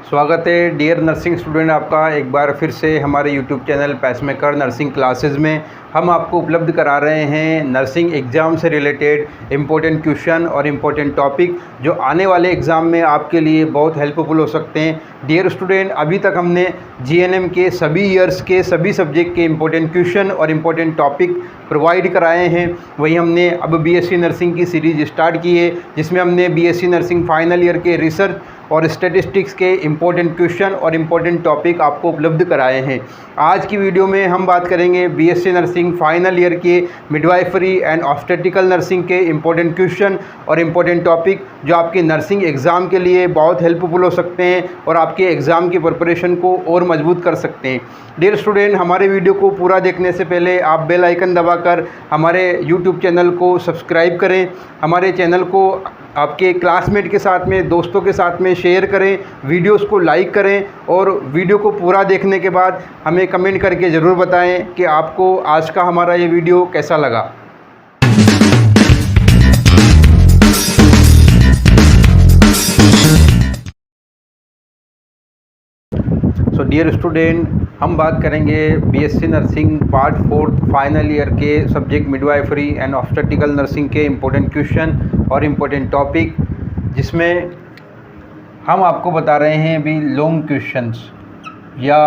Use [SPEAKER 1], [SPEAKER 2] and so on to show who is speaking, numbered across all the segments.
[SPEAKER 1] स्वागत है dear nursing student आपका एक बार फिर से हमारे YouTube channel pacemaker nursing classes में। हम आपको उपलब्ध करा रहे हैं नर्सिंग एग्ज़ाम से रिलेटेड इम्पोर्टेंट क्वेश्चन और इम्पोर्टेंट टॉपिक जो आने वाले एग्ज़ाम में आपके लिए बहुत हेल्पफुल हो सकते हैं। डियर स्टूडेंट, अभी तक हमने जीएनएम के सभी ईयर्स के सभी सब्जेक्ट के इम्पोर्टेंट क्वेश्चन और इम्पोर्टेंट टॉपिक प्रोवाइड कराए हैं। वही हमने अब बीएससी नर्सिंग की सीरीज़ स्टार्ट की है, जिसमें हमने बीएससी नर्सिंग फाइनल ईयर के रिसर्च और स्टैटिस्टिक्स के इम्पोर्टेंट क्वेश्चन और इम्पोर्टेंट टॉपिक आपको उपलब्ध कराए हैं। आज की वीडियो में हम बात करेंगे बीएससी नर्सिंग फाइनल ईयर के मिडवाइफरी एंड ऑब्स्टेट्रिकल नर्सिंग के इम्पोर्टेंट क्वेश्चन और इम्पोर्टेंट टॉपिक जो आपके नर्सिंग एग्ज़ाम के लिए बहुत हेल्पफुल हो सकते हैं और आपके एग्ज़ाम की प्रिपरेशन को और मजबूत कर सकते हैं। डियर स्टूडेंट, हमारे वीडियो को पूरा देखने से पहले आप बेल आइकन दबाकर हमारे यूट्यूब चैनल को सब्सक्राइब करें। हमारे चैनल को आपके क्लासमेट के साथ में, दोस्तों के साथ में शेयर करें, वीडियोस को लाइक करें और वीडियो को पूरा देखने के बाद हमें कमेंट करके ज़रूर बताएं कि आपको आज का हमारा ये वीडियो कैसा लगा। सो डियर स्टूडेंट, हम बात करेंगे BSc nursing part 4 final year के subject midwifery and obstetrical nursing के इम्पोर्टेंट क्वेश्चन और इम्पोर्टेंट टॉपिक, जिसमें हम आपको बता रहे हैं अभी लॉन्ग क्वेश्चंस या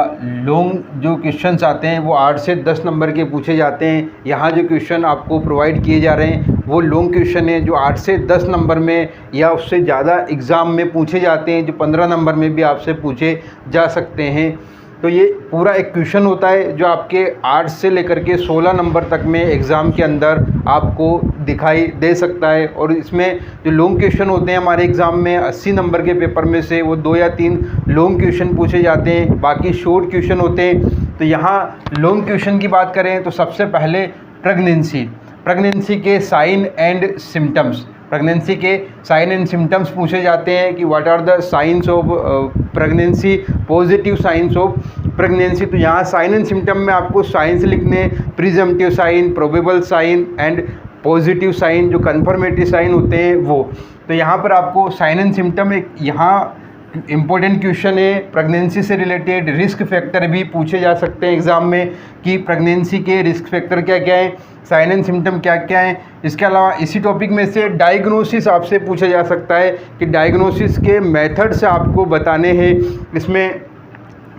[SPEAKER 1] लॉन्ग जो क्वेश्चंस आते हैं वो 8 से 10 नंबर के पूछे जाते हैं। यहाँ जो क्वेश्चन आपको प्रोवाइड किए जा रहे हैं वो लॉन्ग क्वेश्चन है जो 8 से 10 नंबर में या उससे ज़्यादा एग्ज़ाम में पूछे जाते हैं, जो 15 नंबर में भी आपसे पूछे जा सकते हैं। तो ये पूरा एक क्वेश्चन होता है जो आपके 8 से लेकर के 16 नंबर तक में एग्ज़ाम के अंदर आपको दिखाई दे सकता है। और इसमें जो लॉन्ग क्वेश्चन होते हैं हमारे एग्ज़ाम में 80 नंबर के पेपर में से वो 2 या 3 लॉन्ग क्वेश्चन पूछे जाते हैं, बाकी शॉर्ट क्वेश्चन होते हैं। तो यहाँ लॉन्ग क्वेश्चन की बात करें तो सबसे पहले प्रेगनेंसी के साइन एंड सिम्टम्स, प्रेगनेंसी के साइन एंड सिम्टम्स पूछे जाते हैं कि what are the signs of pregnancy, positive signs of pregnancy. तो यहाँ साइन एंड सिम्टम में आपको साइंस लिखने, presumptive sign, probable sign and positive sign, जो कन्फर्मेटरी साइन होते हैं वो। तो यहाँ पर आपको साइन एंड सिम्टम एक यहाँ इम्पोर्टेंट क्वेश्चन है। प्रेगनेंसी से रिलेटेड रिस्क फैक्टर भी पूछे जा सकते हैं एग्ज़ाम में कि प्रेगनेंसी के रिस्क फैक्टर क्या क्या हैं, साइन एंड सिम्टम क्या क्या हैं। इसके अलावा इसी टॉपिक में से डायग्नोसिस आपसे पूछा जा सकता है कि डायग्नोसिस के मेथड्स आपको बताने हैं। इसमें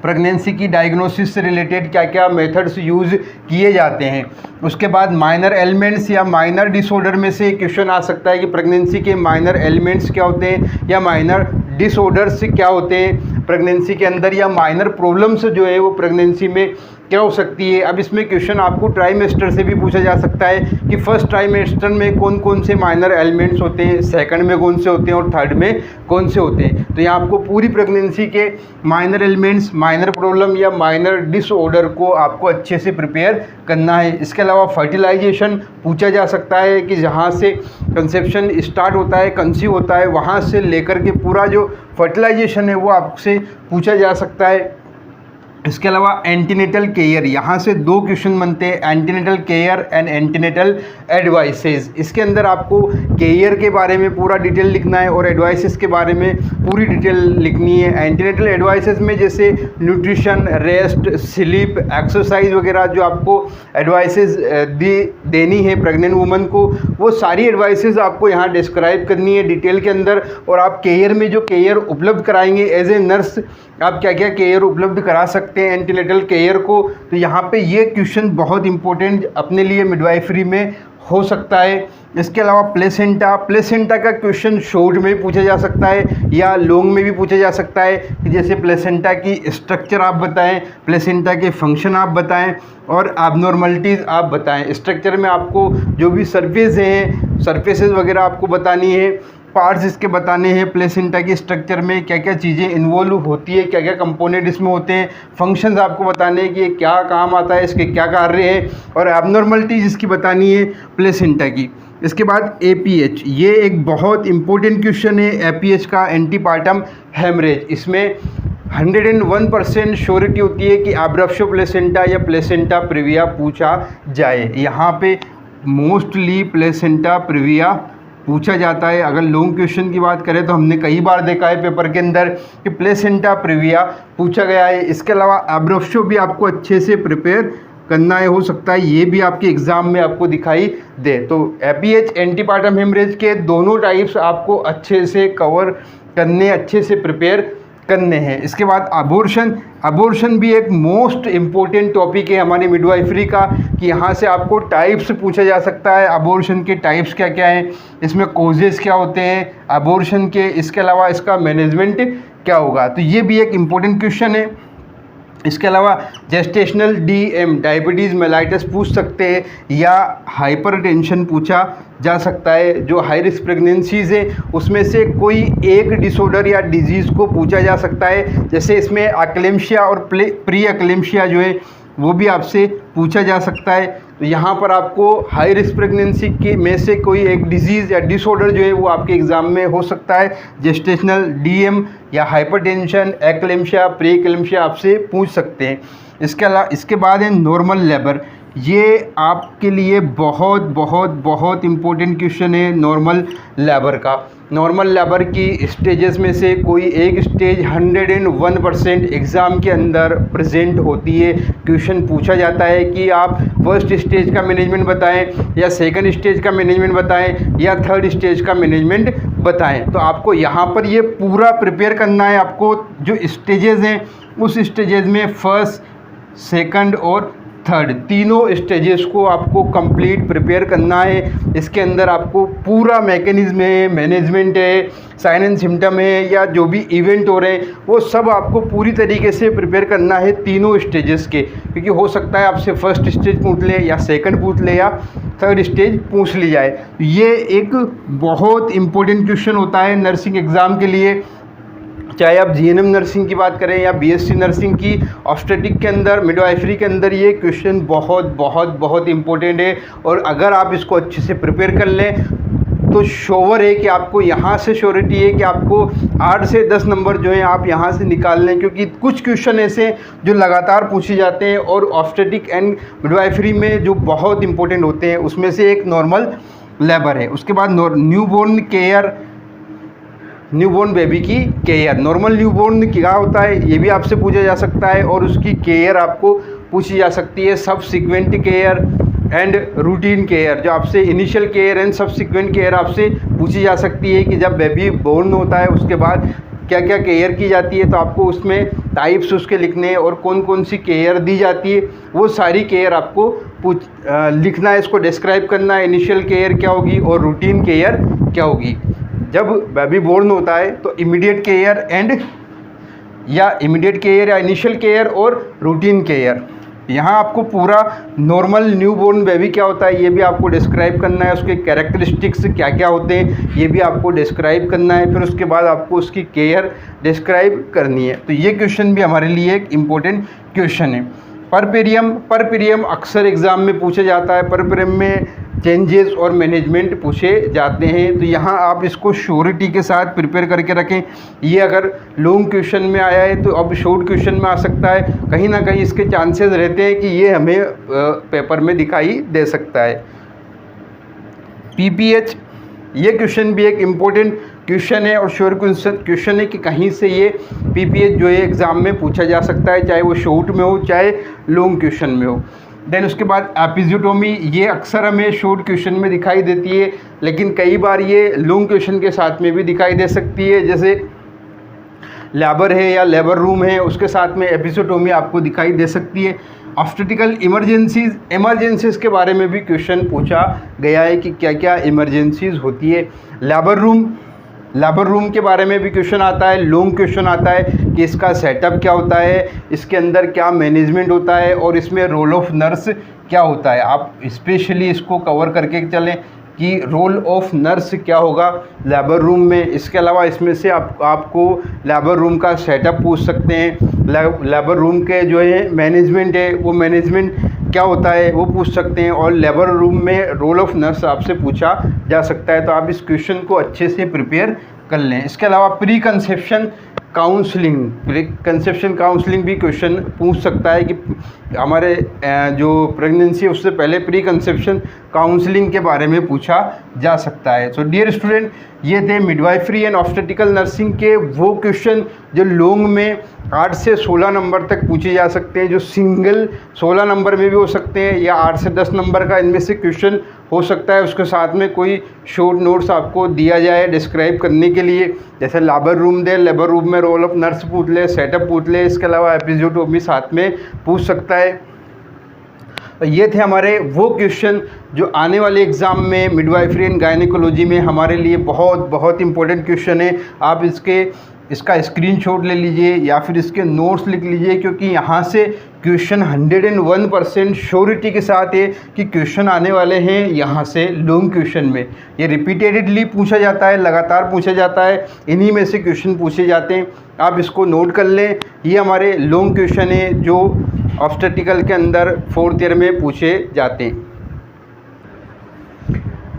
[SPEAKER 1] प्रेगनेंसी की डायग्नोसिस से रिलेटेड क्या क्या मेथड्स यूज़ किए जाते हैं। उसके बाद माइनर एलिमेंट्स या माइनर डिसऑर्डर में से क्वेश्चन आ सकता है कि प्रेगनेंसी के माइनर एलिमेंट्स क्या होते हैं या माइनर डिसऑर्डर्स क्या होते हैं प्रेगनेंसी के अंदर, या माइनर प्रॉब्लम्स जो है वो प्रेगनेंसी में क्या हो सकती है। अब इसमें क्वेश्चन आपको ट्राइमेस्टर से भी पूछा जा सकता है कि फर्स्ट ट्राइमेस्टर में कौन कौन से माइनर एलिमेंट्स होते हैं, सेकंड में कौन से होते हैं और थर्ड में कौन से होते हैं। तो यहाँ आपको पूरी प्रेगनेंसी के माइनर एलिमेंट्स, माइनर प्रॉब्लम या माइनर डिसऑर्डर को आपको अच्छे से प्रिपेयर करना है। इसके अलावा फर्टिलाइजेशन पूछा जा सकता है कि जहाँ से कंसेप्शन स्टार्ट होता है, कंसीव होता है, वहाँ से लेकर के पूरा जो फर्टिलाइजेशन है वो आपसे पूछा जा सकता है। इसके अलावा एंटीनेटल केयर, यहाँ से 2 क्वेश्चन बनते हैं, antenatal care and antenatal advices. इसके अंदर आपको केयर के बारे में पूरा डिटेल लिखना है और एडवाइसेस के बारे में पूरी डिटेल लिखनी है। एंटीनेटल एडवाइसेस में जैसे न्यूट्रिशन, रेस्ट, स्लीप, एक्सरसाइज वगैरह जो आपको एडवाइसेस देनी है प्रेग्नेंट वुमन को, वो सारी एडवाइसेस आपको यहाँ डिस्क्राइब करनी है डिटेल के अंदर। और आप केयर में जो केयर उपलब्ध कराएंगे एज ए नर्स, आप क्या क्या केयर उपलब्ध करा सकते हैं एंटीनेटल केयर को। तो यहाँ पे ये क्वेश्चन बहुत इंपॉर्टेंट अपने लिए मिडवाइफरी में हो सकता है। इसके अलावा प्लेसेंटा का क्वेश्चन शॉर्ट में भी पूछा जा सकता है या लॉन्ग में भी पूछा जा सकता है कि जैसे प्लेसेंटा की स्ट्रक्चर आप बताएं, प्लेसेंटा के फंक्शन आप बताएं और एबनॉर्मलिटीज़ आप बताएं। स्ट्रक्चर में आपको जो भी सरफेसेस वगैरह आपको बतानी है, पार्ट्स इसके बताने हैं। प्लेसेंटा की स्ट्रक्चर में क्या क्या चीज़ें इन्वॉल्व होती है, क्या क्या कंपोनेंट इसमें होते हैं, फंक्शंस आपको बताने हैं कि ये क्या काम आता है, इसके क्या कार्य हैं, और एबनॉर्मलिटीज इसकी बतानी है प्लेसेंटा की। इसके बाद APH, ये एक बहुत इंपॉर्टेंट क्वेश्चन है APH का, एंटीपार्टम हेमरेज। इसमें 101% श्योरिटी होती है कि एब्रप्शो प्लेसेंटा या प्लेसेंटा प्रिविया पूछा जाए। यहाँ पे मोस्टली प्लेसेंटा प्रिविया पूछा जाता है। अगर लॉन्ग क्वेश्चन की बात करें तो हमने कई बार देखा है पेपर के अंदर कि प्लेसेंटा प्रीविया पूछा गया है। इसके अलावा एब्रोफ्शो भी आपको अच्छे से प्रिपेयर करना है, हो सकता है ये भी आपके एग्ज़ाम में आपको दिखाई दे। तो एपीएच एंटीपार्टम हेमरेज के दोनों टाइप्स आपको अच्छे से कवर करने, अच्छे से प्रिपेयर करने हैं। इसके बाद अबॉर्शन भी एक मोस्ट इम्पोर्टेंट टॉपिक है हमारी मिडवाइफरी का, कि यहाँ से आपको टाइप्स पूछा जा सकता है। अबॉर्शन के टाइप्स क्या क्या हैं, इसमें कॉजेज़ क्या होते हैं अबॉर्शन के, इसके अलावा इसका मैनेजमेंट क्या होगा, तो ये भी एक इम्पोर्टेंट क्वेश्चन है। इसके अलावा जेस्टेशनल डीएम डायबिटीज़ मेलाइटस पूछ सकते हैं, या हाइपरटेंशन पूछा जा सकता है। जो हाई रिस्क प्रेगनेंसीज़ है उसमें से कोई एक डिसऑर्डर या डिजीज़ को पूछा जा सकता है, जैसे इसमें एक्लेम्शिया और प्री एक्लेम्शिया जो है वो भी आपसे पूछा जा सकता है। तो यहाँ पर आपको हाई रिस्क प्रेगनेंसी के में से कोई एक डिजीज़ या डिसऑर्डर जो है वो आपके एग्ज़ाम में हो सकता है। जेस्टेशनल डीएम या हाइपरटेंशन, एक्लेम्शिया, प्री एक्लेम्शिया आपसे पूछ सकते हैं। इसके बाद है नॉर्मल लेबर। ये आपके लिए बहुत बहुत बहुत इम्पोर्टेंट क्वेश्चन है नॉर्मल लेबर का। नॉर्मल लेबर की स्टेजेस में से कोई एक स्टेज 101% एग्ज़ाम के अंदर प्रेजेंट होती है। क्वेश्चन पूछा जाता है कि आप फर्स्ट स्टेज का मैनेजमेंट बताएं, या सेकंड स्टेज का मैनेजमेंट बताएं, या थर्ड स्टेज का मैनेजमेंट बताएं। तो आपको यहाँ पर ये पूरा प्रिपेयर करना है। आपको जो स्टेजेस हैं उस स्टेजेस में फर्स्ट, सेकंड और थर्ड तीनों स्टेजेस को आपको कंप्लीट प्रिपेयर करना है। इसके अंदर आपको पूरा मैकेनिज्म है, मैनेजमेंट है, साइन एंड सिम्टम है, या जो भी इवेंट हो रहे हैं वो सब आपको पूरी तरीके से प्रिपेयर करना है तीनों स्टेजेस के, क्योंकि हो सकता है आपसे फर्स्ट स्टेज पूछ ले, या सेकंड पूछ ले, या थर्ड स्टेज पूछ ली जाए। ये एक बहुत इम्पोर्टेंट क्वेश्चन होता है नर्सिंग एग्ज़ाम के लिए, चाहे आप जीएनएम नर्सिंग की बात करें या बीएससी नर्सिंग की। ऑब्स्टेट्रिक के अंदर, मिडवाइफरी के अंदर ये क्वेश्चन बहुत बहुत बहुत इम्पोर्टेंट है, और अगर आप इसको अच्छे से प्रिपेयर कर लें तो श्योर है कि आपको यहाँ से श्योरिटी है कि आपको 8 से 10 नंबर जो हैं आप यहाँ से निकाल लें, क्योंकि कुछ क्वेश्चन ऐसे जो लगातार पूछे जाते हैं और ऑब्स्टेट्रिक एंड मिडवाइफरी में जो बहुत इंपॉर्टेंट होते हैं उसमें से एक नॉर्मल लेबर है। उसके बाद न्यूबॉर्न बेबी की केयर। नॉर्मल न्यूबॉर्न क्या होता है ये भी आपसे पूछा जा सकता है, और उसकी केयर आपको पूछी जा सकती है। Subsequent care and routine care, जो आपसे initial care and subsequent care आपसे पूछी जा सकती है कि जब बेबी बोर्न होता है उसके बाद क्या क्या केयर की जाती है। तो आपको उसमें टाइप्स उसके लिखने और कौन कौन सी केयर दी जाती है वो सारी केयर आपको लिखना है, इसको डिस्क्राइब करना है। इनिशियल केयर क्या होगी और रूटीन केयर क्या होगी। जब बेबी बोर्न होता है तो इमीडिएट केयर या इनिशियल केयर और रूटीन केयर, यहाँ आपको पूरा नॉर्मल न्यूबॉर्न बेबी क्या होता है ये भी आपको डिस्क्राइब करना है। उसके कैरेक्टरिस्टिक्स क्या क्या होते हैं ये भी आपको डिस्क्राइब करना है। फिर उसके बाद आपको उसकी केयर डिस्क्राइब करनी है। तो ये क्वेश्चन भी हमारे लिए एक इम्पोर्टेंट क्वेश्चन है। परपेरियम अक्सर एग्ज़ाम में पूछा जाता है। परपेरियम में चेंजेस और मैनेजमेंट पूछे जाते हैं, तो यहाँ आप इसको श्योरिटी के साथ प्रिपेयर करके रखें। ये अगर लॉन्ग क्वेश्चन में आया है तो अब शॉर्ट क्वेश्चन में आ सकता है। कहीं ना कहीं इसके चांसेस रहते हैं कि ये हमें पेपर में दिखाई दे सकता है। पीपीएच, ये क्वेश्चन भी एक इम्पोर्टेंट क्वेश्चन है और श्योर क्वेश्चन है कि कहीं से ये पीपीएच जो है एग्ज़ाम में पूछा जा सकता है, चाहे वो शॉर्ट में हो चाहे लॉन्ग क्वेश्चन में हो। देन उसके बाद एपिजियोटोमी, ये अक्सर हमें शॉर्ट क्वेश्चन में दिखाई देती है, लेकिन कई बार ये लॉन्ग क्वेश्चन के साथ में भी दिखाई दे सकती है। जैसे लेबर है या लेबर रूम है उसके साथ में एपिजियोटोमी आपको दिखाई दे सकती है। ऑब्स्टेट्रिकल इमरजेंसीज़ के बारे में भी क्वेश्चन पूछा गया है कि क्या क्या इमरजेंसीज़ होती है। लेबर रूम के बारे में भी क्वेश्चन आता है, लॉन्ग क्वेश्चन आता है कि इसका सेटअप क्या होता है, इसके अंदर क्या मैनेजमेंट होता है और इसमें रोल ऑफ नर्स क्या होता है। आप स्पेशली इसको कवर करके चलें कि रोल ऑफ नर्स क्या होगा लेबर रूम में। इसके अलावा इसमें से आपको लेबर रूम का सेटअप पूछ सकते हैं। लेबर रूम के जो है मैनेजमेंट है वो मैनेजमेंट क्या होता है वो पूछ सकते हैं, और लेबर रूम में रोल ऑफ नर्स आपसे पूछा जा सकता है। तो आप इस क्वेश्चन को अच्छे से प्रिपेयर कर लें। इसके अलावा pre counselling, pre conception counselling भी क्वेश्चन पूछ सकता है कि हमारे जो प्रेगनेंसी है उससे पहले प्री कंसेप्शन काउंसलिंग के बारे में पूछा जा सकता है। सो डियर स्टूडेंट, ये थे मिडवाइफरी एंड ऑब्स्टेट्रिकल नर्सिंग के वो क्वेश्चन जो लॉन्ग में 8 से 16 नंबर तक पूछे जा सकते हैं, जो सिंगल 16 नंबर में भी हो सकते हैं या 8 से 10 नंबर का इनमें से क्वेश्चन हो सकता है। उसके साथ में कोई शॉर्ट नोट्स आपको दिया जाए डिस्क्राइब करने के लिए, जैसे लेबर रूम दे, लेबर रूम में रोल ऑफ नर्स पूछ ले, सेटअप पूछ ले, इसके अलावा एपिसोड भी साथ में पूछ सकता है। ये थे हमारे वो क्वेश्चन जो आने वाले एग्ज़ाम में मिडवाइफरी एंड गायनेकोलॉजी में हमारे लिए बहुत बहुत इंपॉर्टेंट क्वेश्चन है। आप इसका स्क्रीनशॉट ले लीजिए या फिर इसके नोट्स लिख लीजिए, क्योंकि यहाँ से क्वेश्चन 101% श्योरिटी के साथ है कि क्वेश्चन आने वाले हैं यहाँ से लॉन्ग क्वेश्चन में। ये रिपीटेडली पूछा जाता है, लगातार पूछा जाता है, इन्हीं में से क्वेश्चन पूछे जाते हैं। आप इसको नोट कर लें, ये हमारे लॉन्ग क्वेश्चन है जो ऑब्स्टेट्रिकल के अंदर 4th ईयर में पूछे जाते हैं।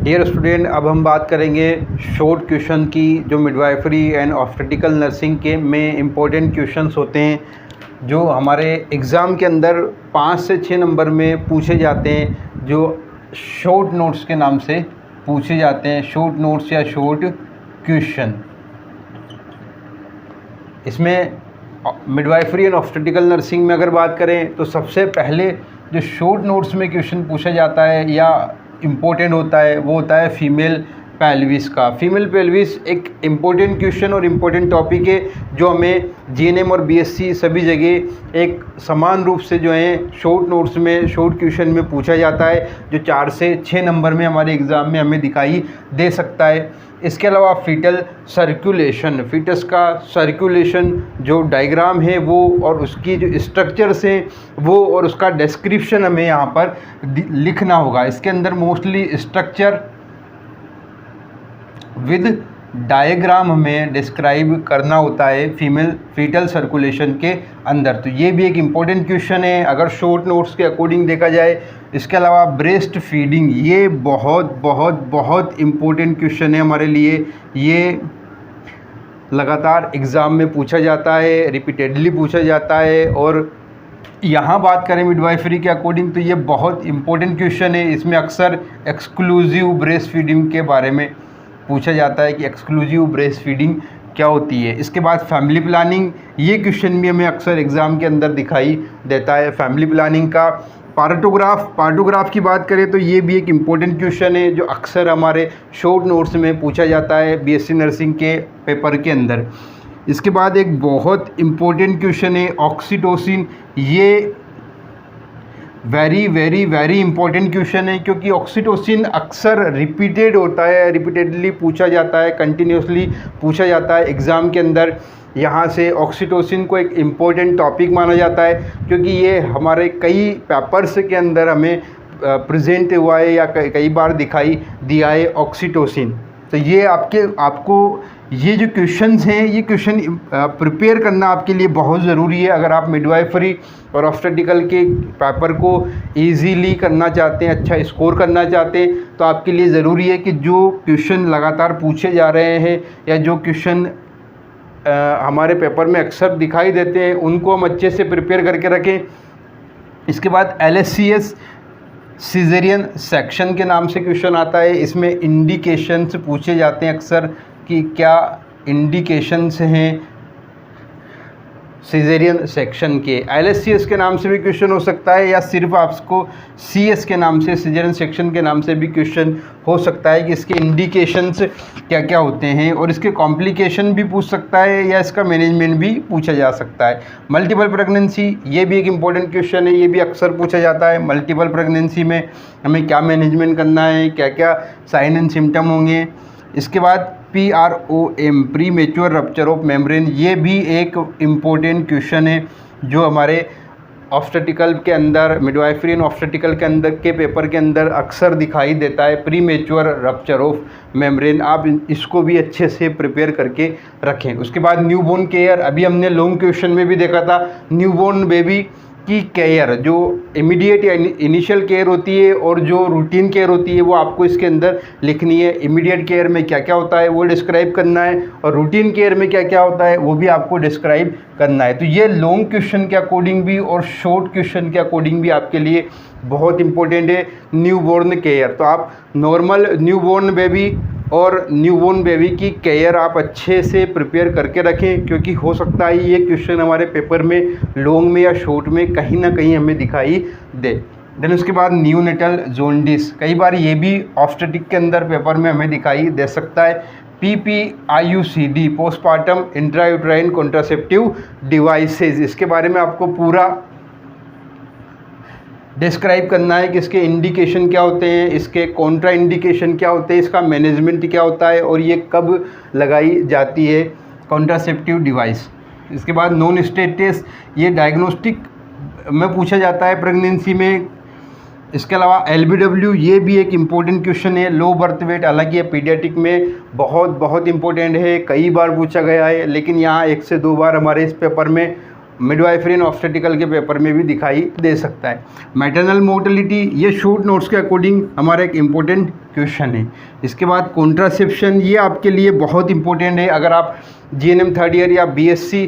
[SPEAKER 1] डियर स्टूडेंट, अब हम बात करेंगे शॉर्ट क्वेश्चन की, जो मिडवाइफरी एंड ऑब्स्टेट्रिकल नर्सिंग के में इम्पोर्टेंट क्वेश्चंस होते हैं, जो हमारे एग्ज़ाम के अंदर 5 से 6 नंबर में पूछे जाते हैं, जो शॉर्ट नोट्स के नाम से पूछे जाते हैं, शॉर्ट नोट्स या शॉर्ट क्वेश्चन। इसमें मिडवाइफरी एंड ऑब्स्टेट्रिकल नर्सिंग में अगर बात करें तो सबसे पहले जो शॉर्ट नोट्स में क्वेश्चन पूछा जाता है या इम्पोर्टेंट होता है वो होता है फीमेल पेल्विस का। फीमेल पेल्विस एक इम्पोर्टेंट क्वेश्चन और इम्पोर्टेंट टॉपिक है जो हमें जीएनएम और बीएससी सभी जगह एक समान रूप से जो है शॉर्ट नोट्स में शॉर्ट क्वेश्चन में पूछा जाता है, जो 4 से 6 नंबर में हमारे एग्ज़ाम में हमें दिखाई दे सकता है। इसके अलावा फीटल सर्कुलेशन, फीटस का सर्कुलेशन जो डायग्राम है वो और उसकी जो स्ट्रक्चर्स हैं वो और उसका डिस्क्रिप्शन हमें यहाँ पर लिखना होगा। इसके अंदर मोस्टली स्ट्रक्चर विद डायग्राम हमें डिस्क्राइब करना होता है फीमेल फीटल सर्कुलेशन के अंदर। तो ये भी एक इम्पॉर्टेंट क्वेश्चन है अगर शॉर्ट नोट्स के अकॉर्डिंग देखा जाए। इसके अलावा ब्रेस्ट फीडिंग, ये बहुत बहुत बहुत इम्पोर्टेंट क्वेश्चन है हमारे लिए। ये लगातार एग्ज़ाम में पूछा जाता है, रिपीटेडली पूछा जाता है। और यहाँ बात करें मिडवाइफरी के अकॉर्डिंग तो ये बहुत इम्पोर्टेंट क्वेश्चन है। इसमें अक्सर एक्सक्लूसिव ब्रेस्ट फीडिंग के बारे में पूछा जाता है कि एक्सक्लूसिव ब्रेस्ट फीडिंग क्या होती है। इसके बाद फैमिली प्लानिंग, ये क्वेश्चन भी हमें अक्सर एग्ज़ाम के अंदर दिखाई देता है। फैमिली प्लानिंग का पार्टोग्राफ की बात करें तो ये भी एक इम्पोर्टेंट क्वेश्चन है जो अक्सर हमारे शॉर्ट नोट्स में पूछा जाता है बीएससी नर्सिंग के पेपर के अंदर। इसके बाद एक बहुत इम्पोर्टेंट क्वेश्चन है ऑक्सीटोसिन। ये very very very important question है क्योंकि ऑक्सीटोसिन अक्सर रिपीटेड होता है, रिपीटेडली पूछा जाता है, कंटिन्यूसली पूछा जाता है एग्ज़ाम के अंदर। यहाँ से ऑक्सीटोसिन को एक इम्पोर्टेंट टॉपिक माना जाता है क्योंकि ये हमारे कई पेपर्स के अंदर हमें प्रेजेंट हुआ है या कई बार दिखाई दिया है ऑक्सीटोसिन। तो ये आपको ये जो क्वेश्चंस हैं ये क्वेश्चन प्रिपेयर करना आपके लिए बहुत ज़रूरी है। अगर आप मिडवाइफरी और ऑब्स्टेट्रिकल के पेपर को इजीली करना चाहते हैं, अच्छा स्कोर करना चाहते हैं, तो आपके लिए ज़रूरी है कि जो क्वेश्चन लगातार पूछे जा रहे हैं या जो क्वेश्चन हमारे पेपर में अक्सर दिखाई देते हैं उनको हम अच्छे से प्रिपेयर करके रखें। इसके बाद LSCS सीज़ेरियन सेक्शन के नाम से क्वेश्चन आता है। इसमें इंडिकेशंस पूछे जाते हैं अक्सर कि क्या इंडिकेशंस हैं सीज़ेरियन सेक्शन के। LSCS के नाम से भी क्वेश्चन हो सकता है या सिर्फ आपको CS के नाम से सीज़ेरियन सेक्शन के नाम से भी क्वेश्चन हो सकता है कि इसके इंडिकेशंस क्या क्या होते हैं और इसके कॉम्प्लिकेशन भी पूछ सकता है या इसका मैनेजमेंट भी पूछा जा सकता है। मल्टीपल प्रेगनेंसी, ये भी एक इम्पॉर्टेंट क्वेश्चन है, ये भी अक्सर पूछा जाता है। मल्टीपल प्रेगनेंसी में हमें क्या मैनेजमेंट करना है, क्या क्या साइन एंड सिम्टम होंगे। इसके बाद PROM pre mature rupture of membrane, ये भी एक इम्पोर्टेंट क्वेश्चन है जो हमारे ऑब्स्टेट्रिकल के अंदर, मिडवाइफरी एंड ऑब्स्टेट्रिकल के अंदर के पेपर के अंदर अक्सर दिखाई देता है, pre mature rupture of membrane. आप इसको भी अच्छे से प्रिपेयर करके रखें। उसके बाद न्यूबॉर्न केयर, अभी हमने लॉन्ग क्वेश्चन में भी देखा था न्यूबॉर्न बेबी की केयर, जो इमीडिएट या इनिशियल केयर होती है और जो रूटीन केयर होती है वो आपको इसके अंदर लिखनी है। इमीडिएट केयर में क्या क्या होता है वो डिस्क्राइब करना है और रूटीन केयर में क्या क्या होता है वो भी आपको डिस्क्राइब करना है। तो ये लॉन्ग क्वेश्चन के अकॉर्डिंग भी और शॉर्ट क्वेश्चन के अकॉर्डिंग भी आपके लिए बहुत इंपॉर्टेंट है। न्यूबॉर्न केयर, तो आप नॉर्मल न्यूबॉर्न बेबी और न्यूबॉर्न बेबी की केयर आप अच्छे से प्रिपेयर करके रखें, क्योंकि हो सकता है ये क्वेश्चन हमारे पेपर में लॉन्ग में या शॉर्ट में कहीं ना कहीं हमें दिखाई दे। देन उसके बाद न्यूनेटल जॉन्डिस, कई बार ये भी ऑब्स्टेट्रिक के अंदर पेपर में हमें दिखाई दे सकता है। PPIUCD, postpartum intrauterine contraceptive devices, इसके बारे में आपको पूरा डिस्क्राइब करना है कि इसके इंडिकेशन क्या होते हैं, इसके कॉन्ट्रा इंडिकेशन क्या होते हैं, इसका मैनेजमेंट क्या होता है और ये कब लगाई जाती है कॉन्ट्रासेप्टिव डिवाइस। इसके बाद नॉन स्टेटस, ये डायग्नोस्टिक में पूछा जाता है प्रेगनेंसी में। इसके अलावा LBW, ये भी एक इम्पोर्टेंट क्वेश्चन है। लो बर्थ वेट, हालांकि ये पीडियाट्रिक में बहुत इंपॉर्टेंट है, कई बार पूछा गया है, लेकिन यहाँ 1 से 2 बार हमारे इस पेपर में मिडवाइफरी एंड ऑब्स्टेट्रिकल के पेपर में भी दिखाई दे सकता है। मैटरनल मोर्टेलिटी, ये शॉर्ट नोट्स के अकॉर्डिंग हमारा एक इम्पोर्टेंट क्वेश्चन है। इसके बाद कॉन्ट्रासेप्शन, ये आपके लिए बहुत इंपॉर्टेंट है। अगर आप GNM थर्ड ईयर या BSc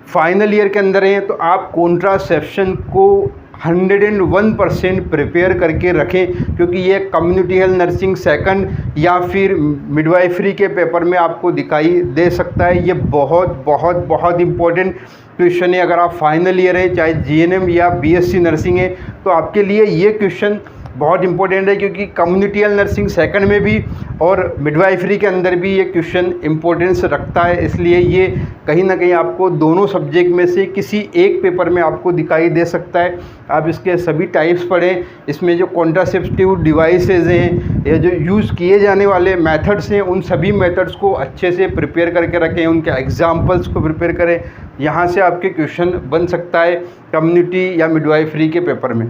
[SPEAKER 1] फाइनल ईयर के अंदर हैं तो आप कॉन्ट्रासेप्शन को 101% प्रिपेयर करके रखें, क्योंकि ये कम्युनिटी हेल्थ नर्सिंग सेकंड या फिर मिडवाइफरी के पेपर में आपको दिखाई दे सकता है। ये बहुत इंपॉर्टेंट क्वेश्चन है। अगर आप फाइनल ईयर है, चाहे GNM या BSc नर्सिंग है, तो आपके लिए ये क्वेश्चन बहुत इंपॉर्टेंट है, क्योंकि कम्युनिटी हेल्थ नर्सिंग सेकंड में भी और मिडवाइफरी के अंदर भी ये क्वेश्चन इंपॉर्टेंस रखता है। इसलिए ये कहीं ना कहीं आपको दोनों सब्जेक्ट में से किसी एक पेपर में आपको दिखाई दे सकता है। आप इसके सभी टाइप्स पढ़ें। इसमें जो कॉन्ट्रासेप्टिव डिवाइसेज हैं या जो यूज़ किए जाने वाले मेथड्स हैं, उन सभी मेथड्स को अच्छे से प्रिपेयर करके रखें, उनके एग्जाम्पल्स को प्रिपेयर करें। यहाँ से आपके क्वेश्चन बन सकता है कम्युनिटी या मिडवाइफरी के पेपर में।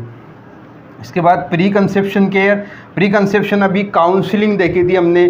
[SPEAKER 1] इसके बाद pre conception care, pre conception अभी काउंसलिंग देखी थी हमने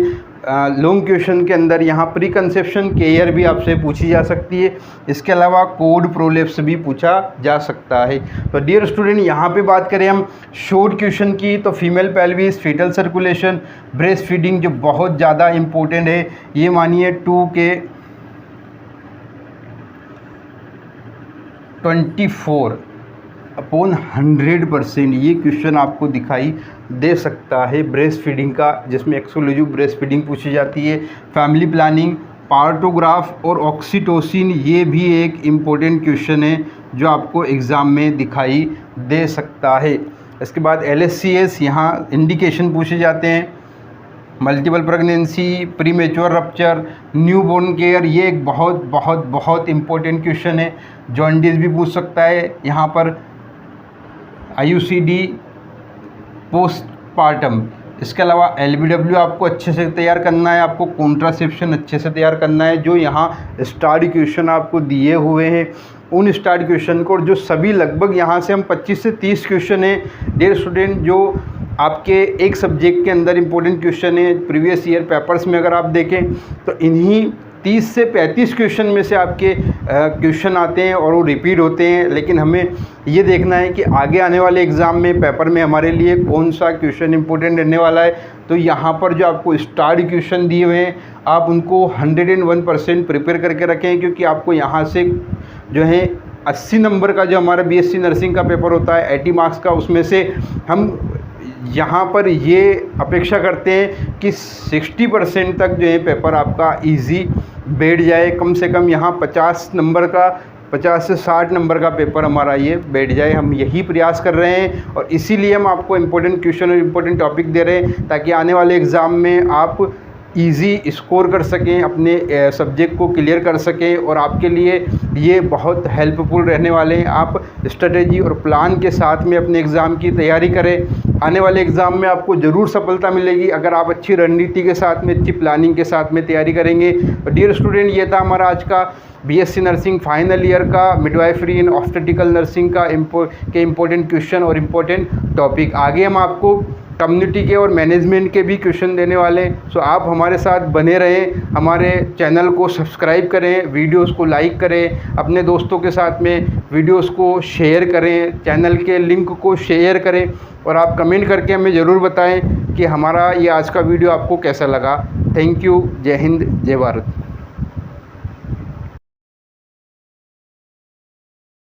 [SPEAKER 1] लॉन्ग क्वेश्चन के अंदर, यहाँ प्री कंसेप्शन केयर भी आपसे पूछी जा सकती है। इसके अलावा कोड प्रोलेप्स भी पूछा जा सकता है। तो डियर स्टूडेंट, यहाँ पे बात करें हम शॉर्ट क्वेश्चन की, तो female pelvis, foetal circulation, breast feeding जो बहुत ज़्यादा इम्पोर्टेंट है, ये मानिए 2K24/100% ये क्वेश्चन आपको दिखाई दे सकता है ब्रेस्ट फीडिंग का, जिसमें एक्सक्लूसिव ब्रेस्ट फीडिंग पूछी जाती है। फैमिली प्लानिंग, पार्टोग्राफ और ऑक्सीटोसिन, ये भी एक इम्पोर्टेंट क्वेश्चन है जो आपको एग्ज़ाम में दिखाई दे सकता है। इसके बाद LSCS, यहाँ इंडिकेशन पूछे जाते हैं। Multiple pregnancy, premature rupture, newborn care, ये एक बहुत इंपॉर्टेंट क्वेश्चन है। जॉन्डिस भी पूछ सकता है यहाँ पर। IUCD, postpartum. इसके अलावा LBW आपको अच्छे से तैयार करना है, आपको कॉन्ट्रासेप्शन अच्छे से तैयार करना है। जो यहाँ स्टार्ट क्वेश्चन आपको दिए हुए हैं, उन स्टार्ट क्वेश्चन को, जो सभी लगभग यहाँ से हम 25 से 30 क्वेश्चन हैं डियर स्टूडेंट, जो आपके एक सब्जेक्ट के अंदर इम्पोर्टेंट क्वेश्चन है। प्रीवियस ईयर पेपर्स में अगर आप देखें तो इन्हीं 30 से 35 क्वेश्चन में से आपके क्वेश्चन आते हैं और वो रिपीट होते हैं। लेकिन हमें ये देखना है कि आगे आने वाले एग्ज़ाम में, पेपर में हमारे लिए कौन सा क्वेश्चन इंपॉर्टेंट रहने वाला है। तो यहाँ पर जो आपको स्टार्ट क्वेश्चन दिए हुए हैं, आप उनको 101% प्रिपेयर करके रखें, क्योंकि आपको यहाँ से जो है 80 नंबर का जो हमारा BSc नर्सिंग का पेपर होता है 80 मार्क्स का, उसमें से हम यहाँ पर ये अपेक्षा करते हैं कि 60% तक जो है पेपर आपका इजी बैठ जाए। कम से कम यहाँ 50 नंबर का, 50 से 60 नंबर का पेपर हमारा ये बैठ जाए। हम यही प्रयास कर रहे हैं और इसीलिए हम आपको इम्पोर्टेंट क्वेश्चन और इम्पोर्टेंट टॉपिक दे रहे हैं, ताकि आने वाले एग्ज़ाम में आप इजी स्कोर कर सकें, अपने सब्जेक्ट को क्लियर कर सकें। और आपके लिए ये बहुत हेल्पफुल रहने वाले हैं। आप स्ट्रेटेजी और प्लान के साथ में अपने एग्ज़ाम की तैयारी करें। आने वाले एग्ज़ाम में आपको ज़रूर सफलता मिलेगी, अगर आप अच्छी रणनीति के साथ में, अच्छी प्लानिंग के साथ में तैयारी करेंगे। तो डियर स्टूडेंट, ये था हमारा आज का BSc नर्सिंग फाइनल ईयर का मिडवाइफरी एंड ऑब्स्टेट्रिकल नर्सिंग का इम्पोर्टेंट क्वेश्चन और इम्पोर्टेंट टॉपिक। आगे हम आपको कम्युनिटी के और मैनेजमेंट के भी क्वेश्चन देने वाले हैं। सो आप हमारे साथ बने रहें, हमारे चैनल को सब्सक्राइब करें, वीडियोस को लाइक करें, अपने दोस्तों के साथ में वीडियोस को शेयर करें, चैनल के लिंक को शेयर करें और आप कमेंट करके हमें ज़रूर बताएं कि हमारा ये आज का वीडियो आपको कैसा लगा। Thank you. जय हिंद, जय भारत।